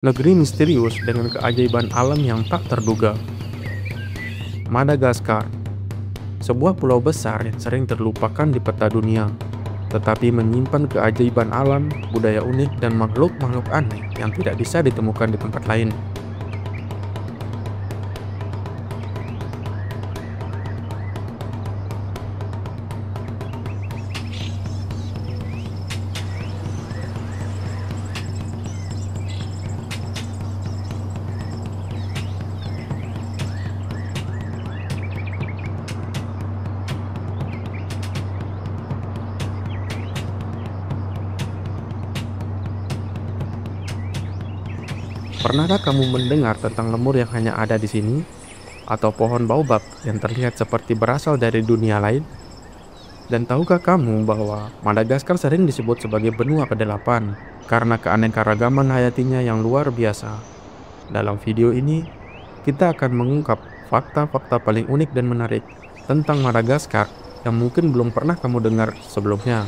Negeri misterius dengan keajaiban alam yang tak terduga. Madagaskar, sebuah pulau besar yang sering terlupakan di peta dunia, tetapi menyimpan keajaiban alam, budaya unik, dan makhluk-makhluk aneh yang tidak bisa ditemukan di tempat lain. Pernahkah kamu mendengar tentang lemur yang hanya ada di sini? Atau pohon baobab yang terlihat seperti berasal dari dunia lain? Dan tahukah kamu bahwa Madagaskar sering disebut sebagai benua ke-8 karena keanekaragaman hayatinya yang luar biasa? Dalam video ini, kita akan mengungkap fakta-fakta paling unik dan menarik tentang Madagaskar yang mungkin belum pernah kamu dengar sebelumnya.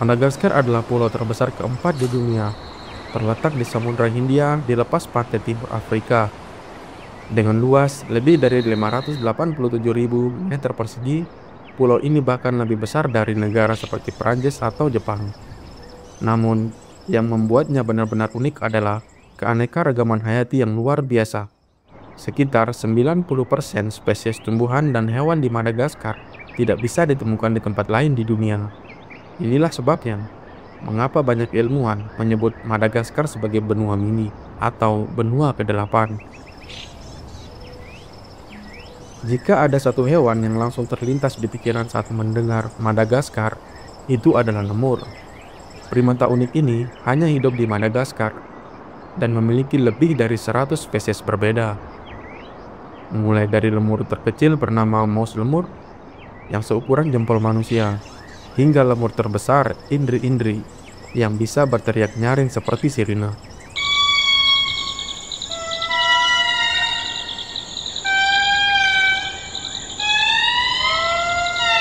Madagaskar adalah pulau terbesar keempat di dunia, terletak di Samudra Hindia di lepas pantai timur Afrika. Dengan luas lebih dari 587.000 meter persegi, pulau ini bahkan lebih besar dari negara seperti Prancis atau Jepang. Namun, yang membuatnya benar-benar unik adalah keanekaragaman hayati yang luar biasa. Sekitar 90% spesies tumbuhan dan hewan di Madagaskar tidak bisa ditemukan di tempat lain di dunia. Inilah sebabnya, mengapa banyak ilmuwan menyebut Madagaskar sebagai benua mini atau benua ke-8. Jika ada satu hewan yang langsung terlintas di pikiran saat mendengar Madagaskar, itu adalah lemur. Primata unik ini hanya hidup di Madagaskar dan memiliki lebih dari 100 spesies berbeda. Mulai dari lemur terkecil bernama mouse lemur yang seukuran jempol manusia, hingga lemur terbesar indri-indri yang bisa berteriak nyaring seperti sirine.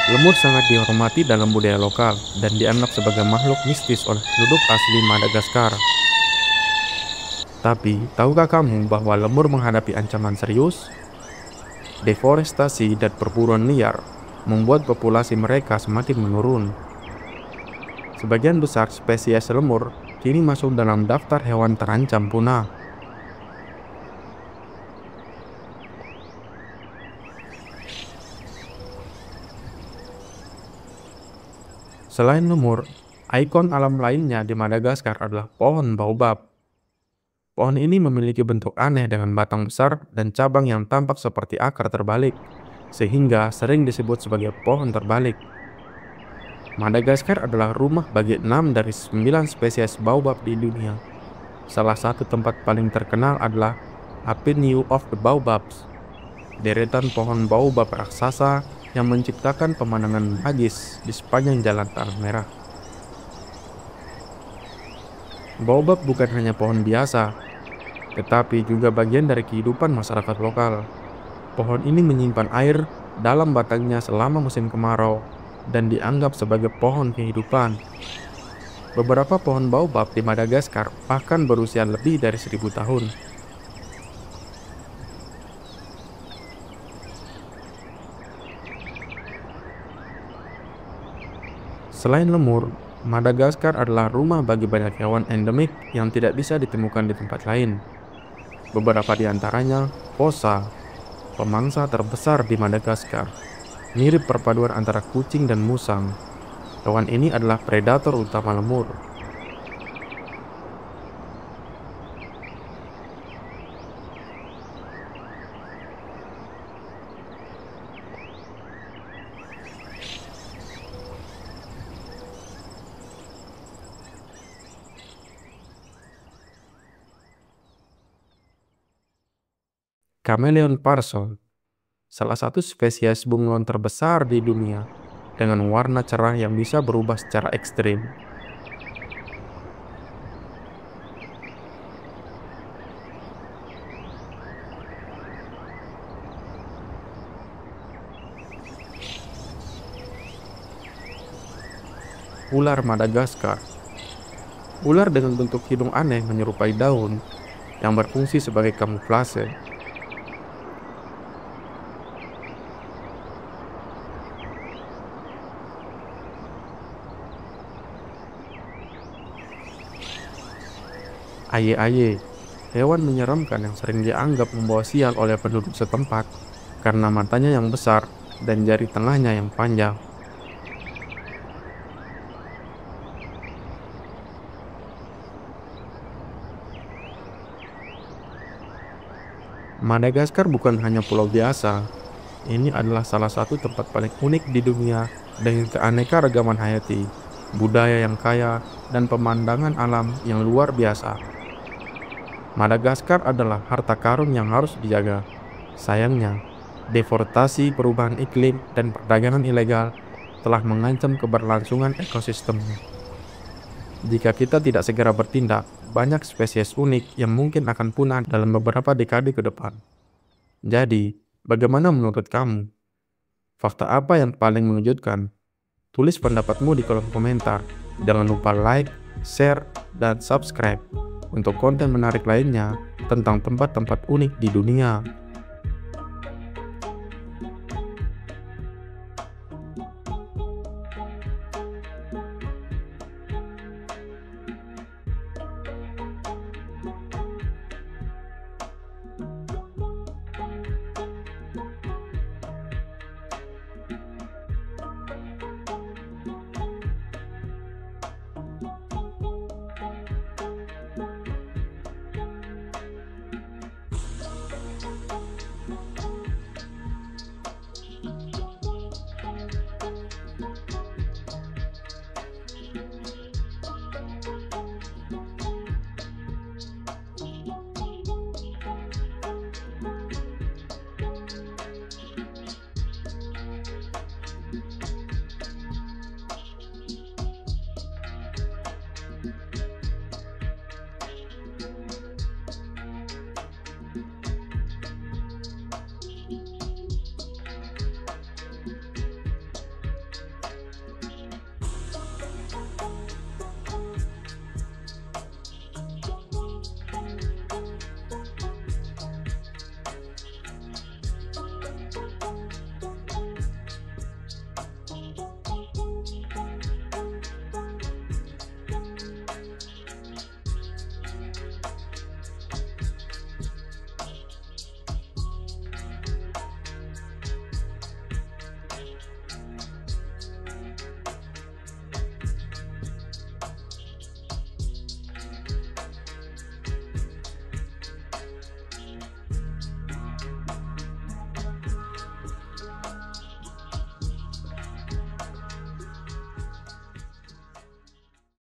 Lemur sangat dihormati dalam budaya lokal dan dianggap sebagai makhluk mistis oleh penduduk asli Madagaskar. Tapi, tahukah kamu bahwa lemur menghadapi ancaman serius? Deforestasi dan perburuan liar membuat populasi mereka semakin menurun. Sebagian besar spesies lemur kini masuk dalam daftar hewan terancam punah. Selain lemur, ikon alam lainnya di Madagaskar adalah pohon baobab. Pohon ini memiliki bentuk aneh dengan batang besar dan cabang yang tampak seperti akar terbalik, sehingga sering disebut sebagai pohon terbalik. Madagaskar adalah rumah bagi 6 dari 9 spesies baobab di dunia. Salah satu tempat paling terkenal adalah Avenue of the Baobabs, deretan pohon baobab raksasa yang menciptakan pemandangan magis di sepanjang jalan tanah merah. Baobab bukan hanya pohon biasa, tetapi juga bagian dari kehidupan masyarakat lokal. Pohon ini menyimpan air dalam batangnya selama musim kemarau dan dianggap sebagai pohon kehidupan. Beberapa pohon baobab di Madagaskar bahkan berusia lebih dari 1000 tahun. Selain lemur, Madagaskar adalah rumah bagi banyak hewan endemik yang tidak bisa ditemukan di tempat lain. Beberapa di antaranya fossa, pemangsa terbesar di Madagaskar, mirip perpaduan antara kucing dan musang. Hewan ini adalah predator utama lemur. Chameleon parson, salah satu spesies bunglon terbesar di dunia, dengan warna cerah yang bisa berubah secara ekstrim. Ular Madagaskar, Ular dengan bentuk hidung aneh menyerupai daun yang berfungsi sebagai kamuflase. Aye-aye, hewan menyeramkan yang sering dianggap membawa sial oleh penduduk setempat karena matanya yang besar dan jari tengahnya yang panjang. Madagaskar bukan hanya pulau biasa, ini adalah salah satu tempat paling unik di dunia dengan keanekaragaman hayati, budaya yang kaya, dan pemandangan alam yang luar biasa. Madagaskar adalah harta karun yang harus dijaga. Sayangnya, deforestasi, perubahan iklim, dan perdagangan ilegal telah mengancam keberlangsungan ekosistemnya. Jika kita tidak segera bertindak, banyak spesies unik yang mungkin akan punah dalam beberapa dekade ke depan. Jadi, bagaimana menurut kamu? Fakta apa yang paling mengejutkan? Tulis pendapatmu di kolom komentar. Jangan lupa like, share, dan subscribe untuk konten menarik lainnya tentang tempat-tempat unik di dunia.